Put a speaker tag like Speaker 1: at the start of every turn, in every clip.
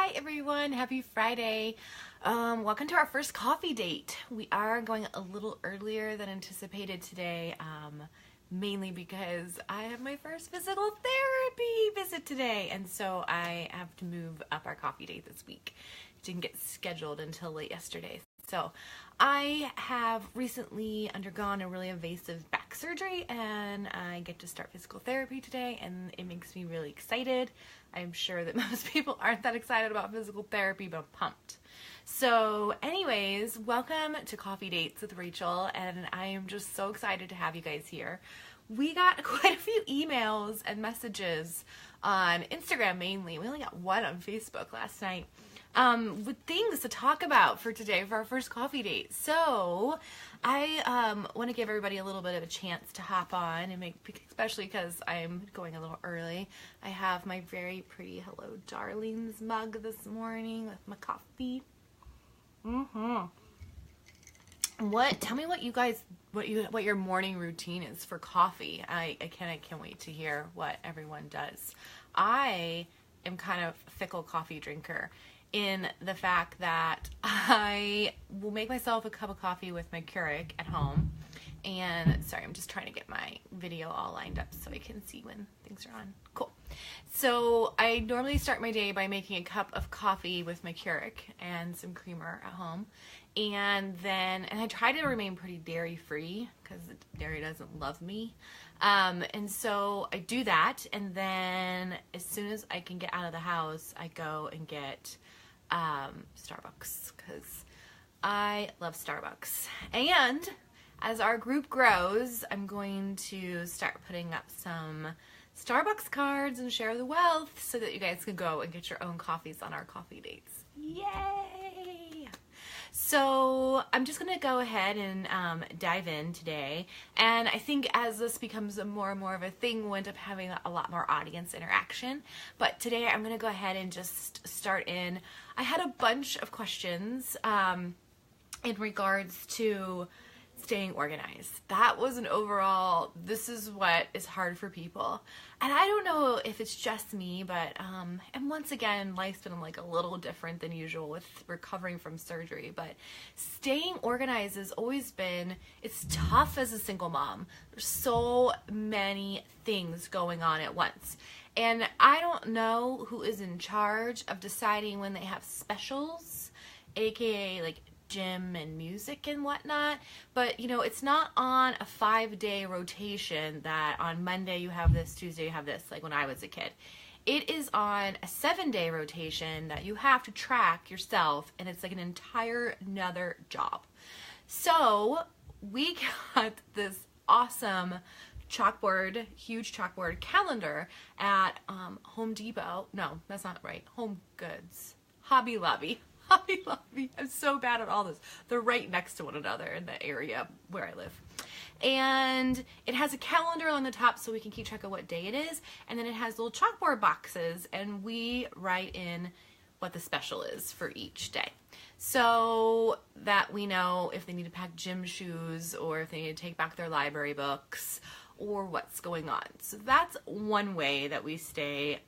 Speaker 1: Hi everyone, happy Friday. Welcome to our first coffee date. We are going a little earlier than anticipated today, mainly because I have my first physical therapy visit today, and so I have to move up our coffee date this week. It didn't get scheduled until late yesterday. So I have recently undergone a really invasive back surgery, and I get to start physical therapy today, and it makes me really excited. I'm sure that most people aren't that excited about physical therapy, but I'm pumped. So anyways, welcome to Coffee Dates with Rachel, and I am just so excited to have you guys here. We got quite a few emails and messages on Instagram mainly. We only got one on Facebook last night. With things to talk about for today for our first coffee date. So I want to give everybody a little bit of a chance to hop on and especially because I'm going a little early. I have my very pretty Hello Darlings mug this morning with my coffee. Tell me what you guys, what your morning routine is for coffee. I can't wait to hear what everyone does. I am kind of a fickle coffee drinker, in the fact that I will make myself a cup of coffee with my Keurig at home. And sorry, I'm just trying to get my video all lined up so I can see when things are on. Cool. So I normally start my day by making a cup of coffee with my Keurig and some creamer at home. And I try to remain pretty dairy free because dairy doesn't love me. And so I do that. And then as soon as I can get out of the house, I go and get Starbucks, because I love Starbucks. And as our group grows, I'm going to start putting up some Starbucks cards and share the wealth so that you guys can go and get your own coffees on our coffee dates. Yay! So I'm just going to go ahead and dive in today, and I think as this becomes more and more of a thing, we'll end up having a lot more audience interaction. But today I'm going to go ahead and just start in. I had a bunch of questions in regards to staying organized. That was an overall, this is what is hard for people. And I don't know if it's just me, but, and once again, life's been like a little different than usual with recovering from surgery, but staying organized has always been, it's tough as a single mom. There's so many things going on at once. And I don't know who is in charge of deciding when they have specials, aka like gym and music and whatnot, but you know, it's not on a 5-day rotation that on Monday you have this, Tuesday you have this, like when I was a kid. It is on a 7-day rotation that you have to track yourself, and it's like an entire another job. So we got this awesome chalkboard, huge chalkboard calendar at Home Depot. No, that's not right. Home Goods. Hobby Lobby. I'm so bad at all this. They're right next to one another in the area where I live. And it has a calendar on the top so we can keep track of what day it is. And then it has little chalkboard boxes, and we write in what the special is for each day, so that we know if they need to pack gym shoes or if they need to take back their library books or what's going on. So that's one way that we stay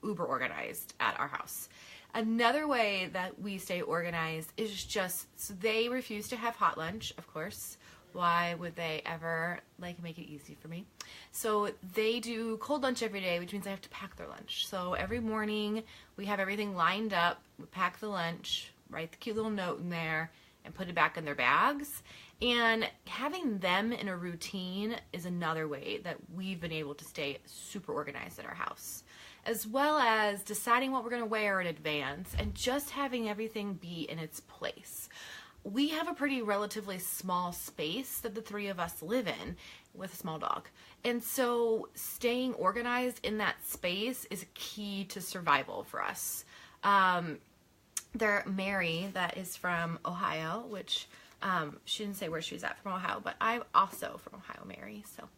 Speaker 1: uber organized at our house. Another way that we stay organized is just, so they refuse to have hot lunch, of course. Why would they ever make it easy for me? So they do cold lunch every day, which means I have to pack their lunch. So every morning we have everything lined up, we pack the lunch, write the cute little note in there, and put it back in their bags. And having them in a routine is another way that we've been able to stay super organized at our house, as well as deciding what we're going to wear in advance and just having everything be in its place. We have a pretty relatively small space that the three of us live in with a small dog. And so staying organized in that space is key to survival for us. Mary, that is from Ohio, which she didn't say where she was at from Ohio, but I'm also from Ohio, Mary. So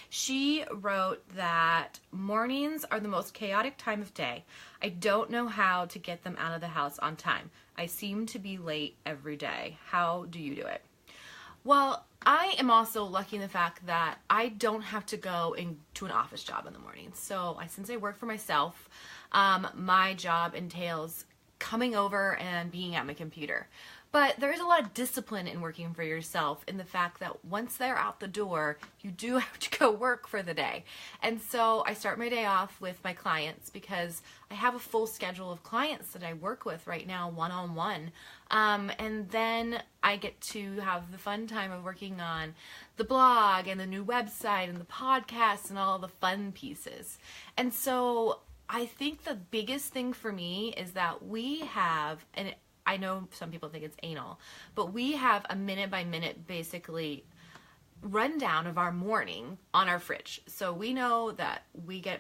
Speaker 1: she wrote that mornings are the most chaotic time of day. I don't know how to get them out of the house on time. I seem to be late every day. How do you do it? Well, I am also lucky in the fact that I don't have to go into an office job in the morning. So since I work for myself, my job entails coming over and being at my computer. But there's a lot of discipline in working for yourself in the fact that once they're out the door, you do have to go work for the day. And so I start my day off with my clients because I have a full schedule of clients that I work with right now one-on-one. And then I get to have the fun time of working on the blog and the new website and the podcast and all the fun pieces. And so I think the biggest thing for me is that we have, and I know some people think it's anal, but we have a minute by minute basically rundown of our morning on our fridge. So we know that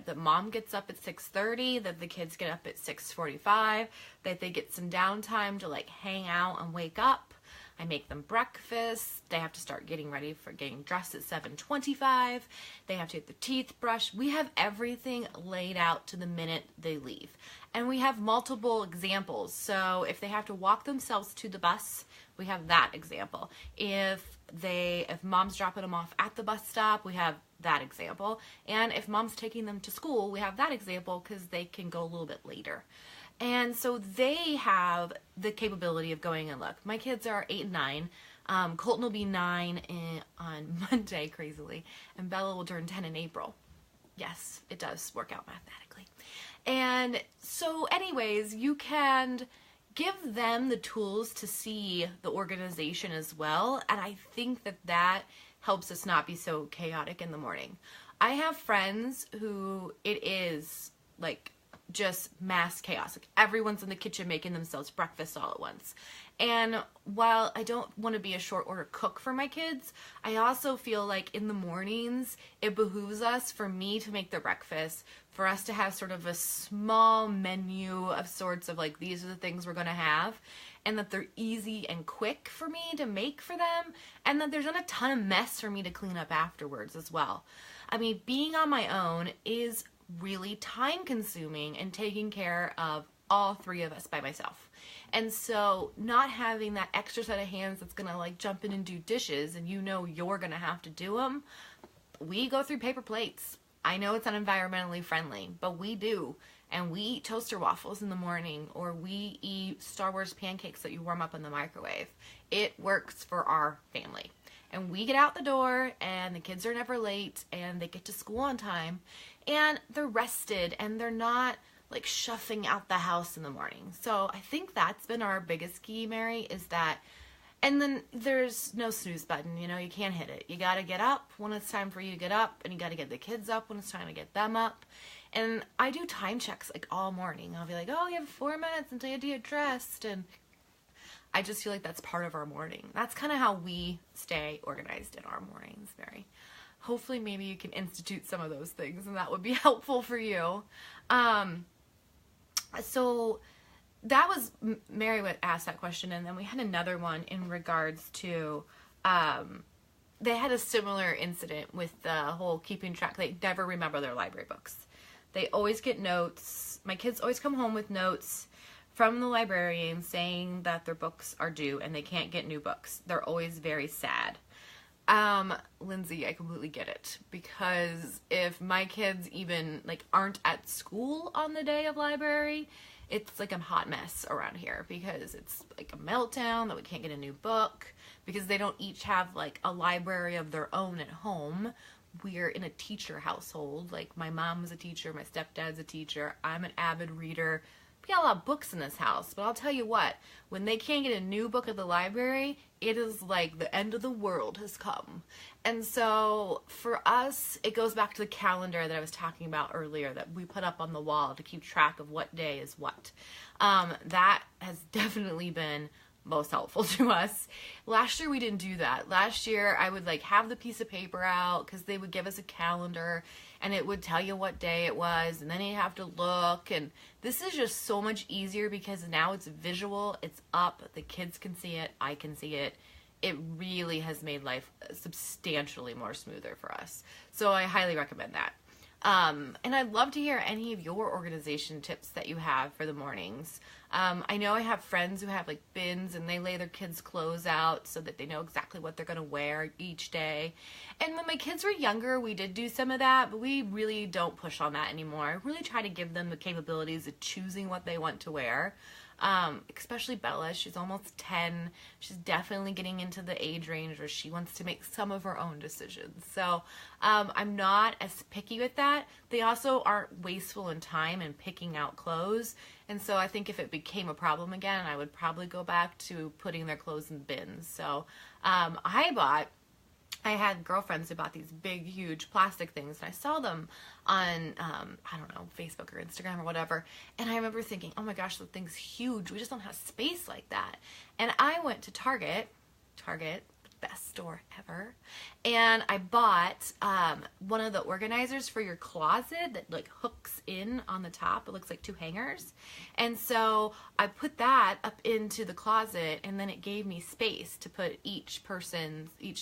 Speaker 1: that mom gets up at 6:30, that the kids get up at 6:45, that they get some downtime to like hang out and wake up. I make them breakfast. They have to start getting ready for getting dressed at 7:25. They have to get their teeth brushed. We have everything laid out to the minute they leave. And we have multiple examples. So if they have to walk themselves to the bus, we have that example. If mom's dropping them off at the bus stop, we have that example. And if mom's taking them to school, we have that example because they can go a little bit later. And so they have the capability of going and look. My kids are 8 and 9. Colton will be 9 on Monday, crazily. And Bella will turn 10 in April. Yes, it does work out mathematically. And so anyways, you can give them the tools to see the organization as well. And I think that helps us not be so chaotic in the morning. I have friends who it is like just mass chaos. Like everyone's in the kitchen making themselves breakfast all at once. And while I don't want to be a short order cook for my kids, I also feel like in the mornings, it behooves us for me to make their breakfast, for us to have sort of a small menu of sorts of like, these are the things we're going to have, and that they're easy and quick for me to make for them, and that there's not a ton of mess for me to clean up afterwards as well. I mean, being on my own is really time consuming and taking care of all 3 of us by myself. And so not having that extra set of hands that's going to like jump in and do dishes and you're going to have to do them, we go through paper plates. I know it's not environmentally friendly, but we do. And we eat toaster waffles in the morning, or we eat Star Wars pancakes that you warm up in the microwave. It works for our family. And we get out the door and the kids are never late and they get to school on time and they're rested and they're not like shuffling out the house in the morning. So I think that's been our biggest key, Mary, is that, and then there's no snooze button, you can't hit it. You got to get up when it's time for you to get up, and you got to get the kids up when it's time to get them up. And I do time checks like all morning. I'll be like, oh, you have 4 minutes until you get dressed. And I just feel like that's part of our morning. That's kind of how we stay organized in our mornings, Mary. Hopefully maybe you can institute some of those things and that would be helpful for you. So that was, Mary would ask that question, and then we had another one in regards to, they had a similar incident with the whole keeping track. They never remember their library books. They always get notes. My kids always come home with notes from the librarian saying that their books are due and they can't get new books. They're always very sad. Lindsay, I completely get it, because if my kids even like aren't at school on the day of library, it's like a hot mess around here because it's like a meltdown that we can't get a new book because they don't each have like a library of their own at home. We're in a teacher household. Like my mom's a teacher, my stepdad's a teacher, I'm an avid reader. We got a lot of books in this house, but I'll tell you what, when they can't get a new book at the library, it is like the end of the world has come. And so for us, it goes back to the calendar that I was talking about earlier that we put up on the wall to keep track of what day is what. That has definitely been most helpful to us. Last year we didn't do that. Last year I would like have the piece of paper out because they would give us a calendar and it would tell you what day it was, and then you have to look, and this is just so much easier because now it's visual, it's up, the kids can see it, I can see it. It really has made life substantially more smoother for us. So I highly recommend that. And I'd love to hear any of your organization tips that you have for the mornings. I know I have friends who have like bins and they lay their kids' clothes out so that they know exactly what they're going to wear each day. And when my kids were younger, we did do some of that, but we really don't push on that anymore. I really try to give them the capabilities of choosing what they want to wear. Especially Bella, she's almost 10. She's definitely getting into the age range where she wants to make some of her own decisions. So I'm not as picky with that. They also aren't wasteful in time in picking out clothes. And so I think if it became a problem again, I would probably go back to putting their clothes in bins. So I had girlfriends who bought these big, huge plastic things, and I saw them on, I don't know, Facebook or Instagram or whatever, and I remember thinking, oh my gosh, the thing's huge. We just don't have space like that. And I went to Target, best store ever, and I bought one of the organizers for your closet that like hooks in on the top. It looks like two hangers, and so I put that up into the closet, and then it gave me space to put each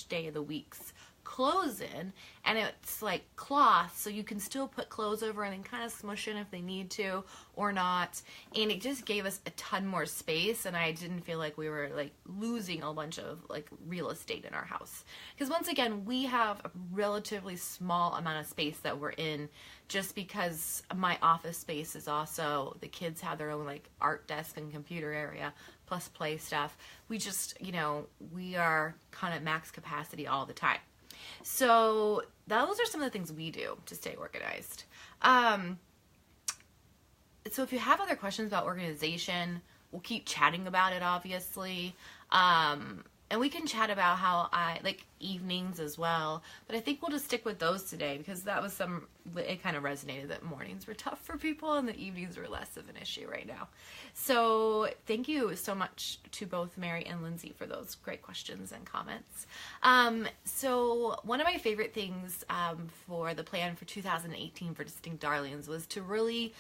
Speaker 1: day of the week's clothes in, and it's like cloth, so you can still put clothes over and then kind of smush in if they need to or not. And it just gave us a ton more space, and I didn't feel like we were like losing a bunch of like real estate in our house, because once again we have a relatively small amount of space that we're in, just because my office space is also, the kids have their own like art desk and computer area plus play stuff. We just, we are kind of max capacity all the time. So those are some of the things we do to stay organized. So if you have other questions about organization, we'll keep chatting about it, obviously. And we can chat about how I like evenings as well. But I think we'll just stick with those today, because that was it kind of resonated that mornings were tough for people and the evenings were less of an issue right now. So thank you so much to both Mary and Lindsay for those great questions and comments. So one of my favorite things for the plan for 2018 for Distinct Darlings was to really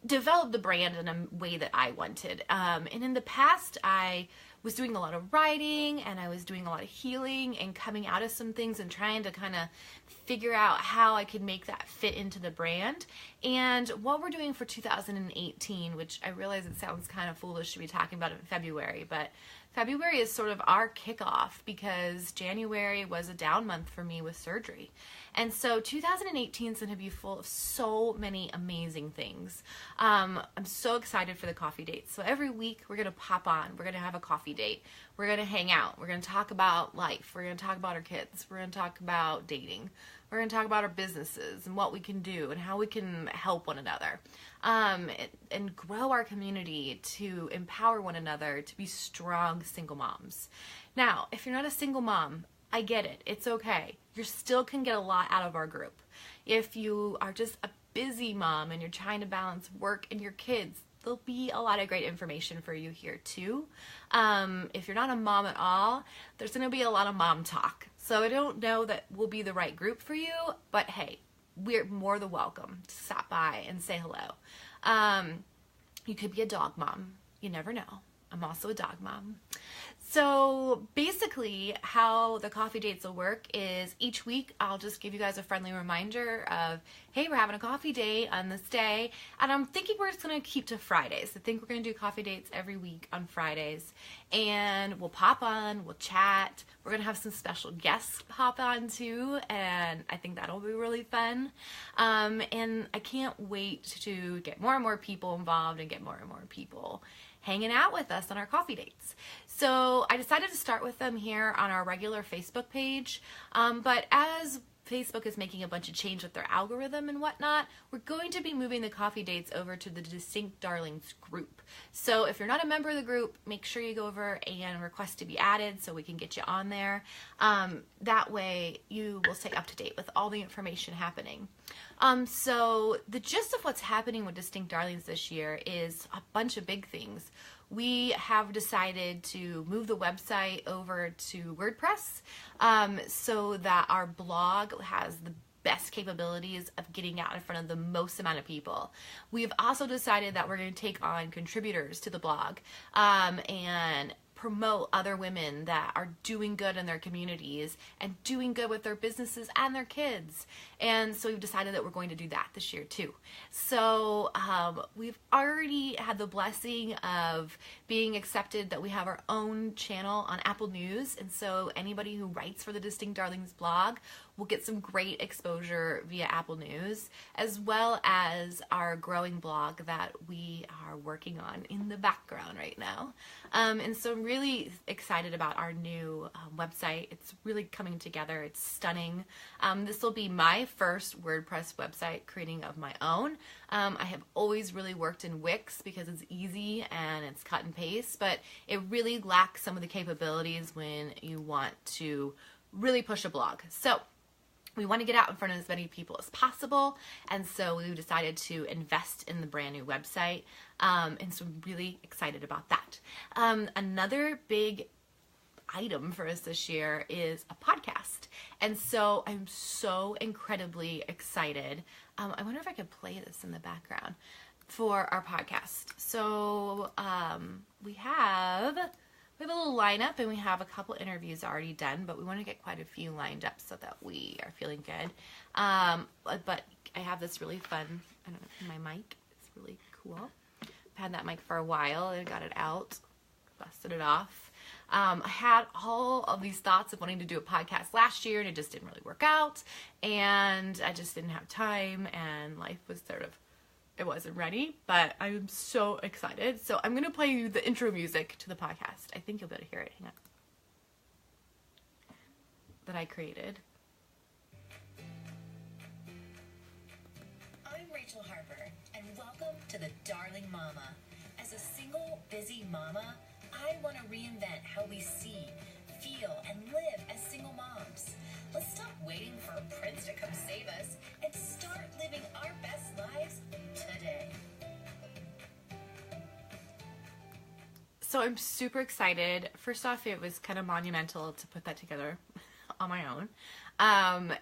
Speaker 1: develop the brand in a way that I wanted. And in the past, I was doing a lot of writing, and I was doing a lot of healing and coming out of some things and trying to kind of figure out how I could make that fit into the brand. And what we're doing for 2018, which I realize it sounds kind of foolish to be talking about it in February, but February is sort of our kickoff, because January was a down month for me with surgery. And so 2018 is going to be full of so many amazing things. I'm so excited for the coffee dates. So every week we're going to pop on. We're going to have a coffee date. We're going to hang out. We're going to talk about life. We're going to talk about our kids. We're going to talk about dating. We're going to talk about our businesses and what we can do and how we can help one another, and grow our community to empower one another to be strong single moms. Now, if you're not a single mom, I get it. It's okay. You still can get a lot out of our group. If you are just a busy mom and you're trying to balance work and your kids, there'll be a lot of great information for you here too. If you're not a mom at all, there's going to be a lot of mom talk. So I don't know that we'll be the right group for you, but hey, we're more than welcome to stop by and say hello. You could be a dog mom. You never know. I'm also a dog mom. So basically how the coffee dates will work is each week I'll just give you guys a friendly reminder of, hey, we're having a coffee date on this day. And I'm thinking we're just going to keep to Fridays. I think we're going to do coffee dates every week on Fridays. And we'll pop on, we'll chat. We're going to have some special guests hop on too. And I think that'll be really fun. And I can't wait to get more and more people involved and get more and more people hanging out with us on our coffee dates. So I decided to start with them here on our regular Facebook page, but as Facebook is making a bunch of change with their algorithm and whatnot, we're going to be moving the coffee dates over to the Distinct Darlings group. So if you're not a member of the group, make sure you go over and request to be added so we can get you on there. That way you will stay up to date with all the information happening. So the gist of what's happening with Distinct Darlings this year is a bunch of big things. We have decided to move the website over to WordPress so that our blog has the best capabilities of getting out in front of the most amount of people. We've also decided that we're going to take on contributors to the blog and promote other women that are doing good in their communities and doing good with their businesses and their kids. And so we've decided that we're going to do that this year too. So we've already had the blessing of being accepted that we have our own channel on Apple News. And so anybody who writes for the Distinct Darlings blog will get some great exposure via Apple News, as well as our growing blog that we are working on in the background right now. And so I'm really excited about our new website. It's really coming together. It's stunning. This will be my first WordPress website creating of my own. I have always really worked in Wix because it's easy and it's cut and paste, but it really lacks some of the capabilities when you want to really push a blog. So we want to get out in front of as many people as possible, and so we decided to invest in the brand new website, and so I'm really excited about that. Another big item for us this year is a podcast, and so I'm so incredibly excited. I wonder if I could play this in the background for our podcast. So we have a little lineup, and we have a couple interviews already done, but we want to get quite a few lined up so that we are feeling good. But I have this really fun, I don't know, my mic. It's really cool. I've had that mic for a while. I got it out, busted it off. I had all of these thoughts of wanting to do a podcast last year, and it just didn't really work out, and I just didn't have time, and life was it wasn't ready, but I'm so excited. So I'm going to play you the intro music to the podcast. I think you'll be able to hear it. Hang on. That I created.
Speaker 2: I'm Rachel Harper, and welcome to the Darling Mama. As a single, busy mama, I want to reinvent how we see, feel, and live as single moms. Let's stop waiting for a prince to come save us and start living our best lives today.
Speaker 1: So I'm super excited. First off, it was kind of monumental to put that together on my own. And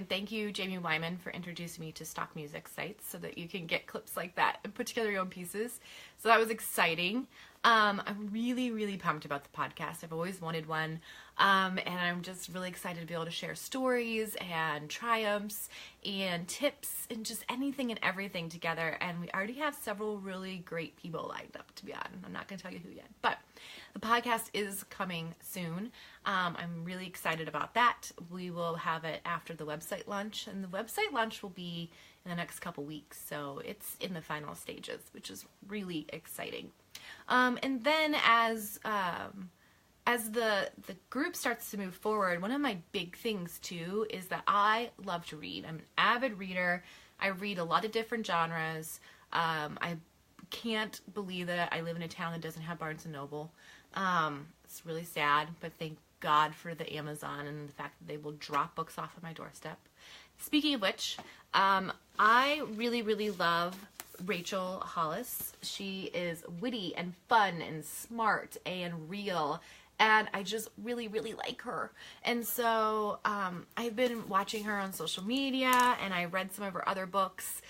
Speaker 1: thank you, Jamie Wyman, for introducing me to stock music sites so that you can get clips like that and put together your own pieces. So that was exciting. I'm really, really pumped about the podcast. I've always wanted one. And I'm just really excited to be able to share stories and triumphs and tips and just anything and everything together. And we already have several really great people lined up to be on. I'm not going to tell you who yet, but the podcast is coming soon. I'm really excited about that. We will have it after the website launch, and the website launch will be in the next couple weeks. So it's in the final stages, which is really exciting. And then as the group starts to move forward, one of my big things too is that I love to read. I'm an avid reader. I read a lot of different genres. I can't believe that I live in a town that doesn't have Barnes & Noble. It's really sad, but thank God for the Amazon and the fact that they will drop books off at my doorstep. Speaking of which, I really, really love Rachel Hollis. She is witty and fun and smart and real, and I just really, really like her. And so I've been watching her on social media, and I read some of her other books.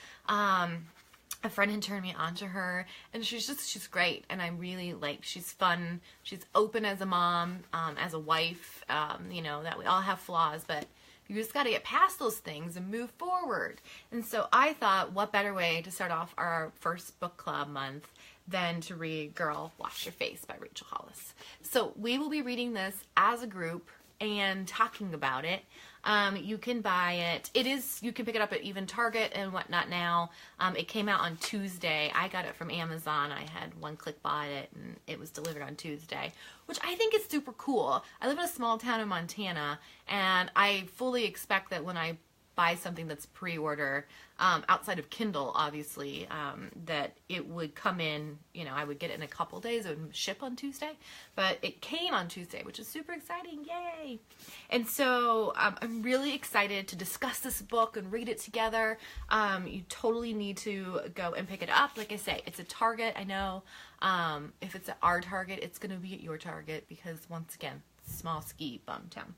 Speaker 1: A friend had turned me on to her, and she's great, and I really she's fun, she's open as a mom, as a wife, that we all have flaws, but you just got to get past those things and move forward. And so I thought, what better way to start off our first book club month than to read Girl, Wash Your Face by Rachel Hollis. So we will be reading this as a group and talking about it. You can buy it. You can pick it up at even Target and whatnot now. It came out on Tuesday. I got it from Amazon. I had one click bought it, and it was delivered on Tuesday, which I think is super cool. I live in a small town in Montana, and I fully expect that when I buy something that's pre-order, outside of Kindle, obviously, that it would come in, I would get it in a couple days. It would ship on Tuesday, but it came on Tuesday, which is super exciting. Yay. And so I'm really excited to discuss this book and read it together. You totally need to go and pick it up. Like I say, it's a Target. I know if it's at our Target, it's going to be at your Target because, once again, small ski bum town.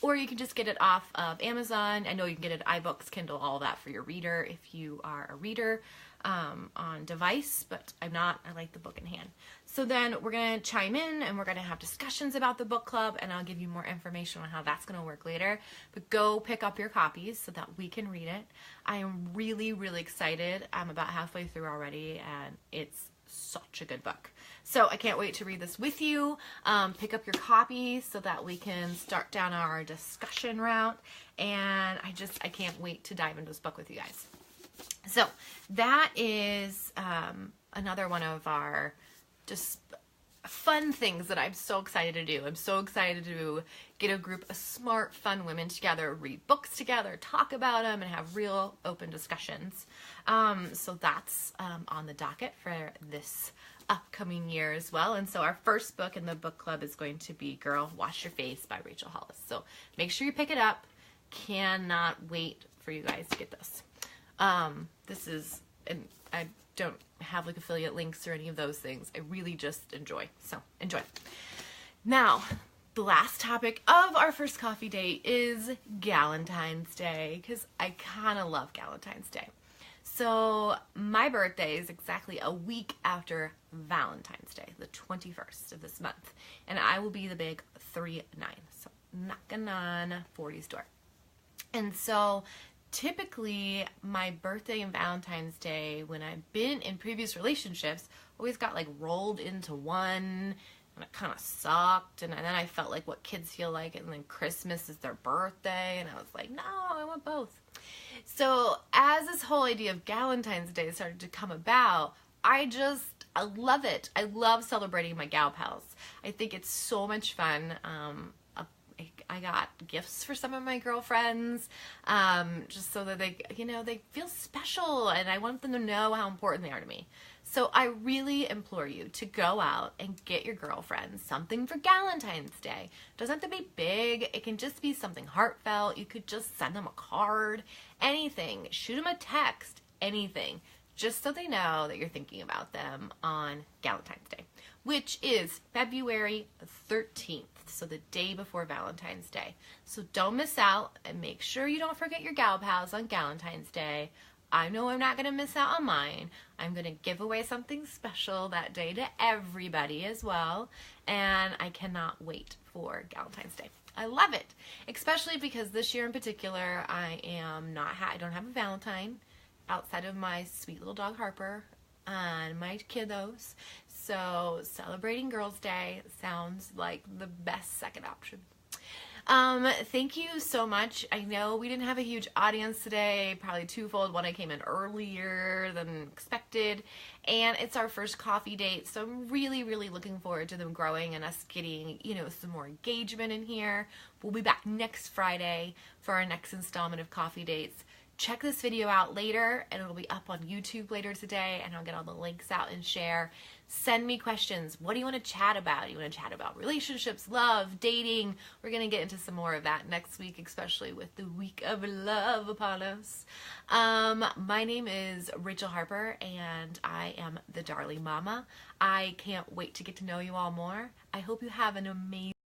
Speaker 1: Or you can just get it off of Amazon. I know you can get it at iBooks, Kindle, all that for your reader if you are a reader. on device, but I'm not. I like the book in hand. So then we're going to chime in and we're going to have discussions about the book club, and I'll give you more information on how that's going to work later. But go pick up your copies so that we can read it. I am really, really excited. I'm about halfway through already, and it's such a good book. So I can't wait to read this with you. Pick up your copy so that we can start down our discussion route. And I can't wait to dive into this book with you guys. So that is another one of our just fun things that I'm so excited to do. I'm so excited to get a group of smart, fun women together, read books together, talk about them, and have real open discussions. So that's on the docket for this upcoming year as well. And so our first book in the book club is going to be Girl, Wash Your Face by Rachel Hollis. So make sure you pick it up. Cannot wait for you guys to get this. This is, and I don't have like affiliate links or any of those things. I really just enjoy. So enjoy. Now, the last topic of our first coffee date is Galentine's Day, because I kind of love Galentine's Day. So my birthday is exactly a week after Valentine's Day, the 21st of this month. And I will be the big 3-9. So knocking on 40's door. And so typically my birthday and Valentine's Day, when I've been in previous relationships, always got like rolled into one, and it kind of sucked. And then I felt like what kids feel like, and then Christmas is their birthday, and I was like, no, I want both. So as this whole idea of Galentine's Day started to come about, I love it. I love celebrating my gal pals. I think it's so much fun. I got gifts for some of my girlfriends, just so that they feel special, and I want them to know how important they are to me. So I really implore you to go out and get your girlfriends something for Galentine's Day. It doesn't have to be big. It can just be something heartfelt. You could just send them a card, anything. Shoot them a text, anything. Just so they know that you're thinking about them on Galentine's Day, which is February 13th, so the day before Valentine's Day. So don't miss out, and make sure you don't forget your gal pals on Galentine's Day. I know I'm not going to miss out on mine. I'm going to give away something special that day to everybody as well, and I cannot wait for Galentine's Day. I love it, especially because this year in particular, I don't have a Valentine outside of my sweet little dog Harper and my kiddos. So celebrating Girls' Day sounds like the best second option. Thank you so much. I know we didn't have a huge audience today, probably twofold. One, I came in earlier than expected, and it's our first coffee date, so I'm really, really looking forward to them growing and us getting, some more engagement in here. We'll be back next Friday for our next installment of Coffee Dates. Check this video out later, and it'll be up on YouTube later today, and I'll get all the links out and share. Send me questions. What do you want to chat about? You want to chat about relationships, love, dating? We're going to get into some more of that next week, especially with the week of love upon us. My name is Rachel Harper, and I am the Darling Mama. I can't wait to get to know you all more. I hope you have an amazing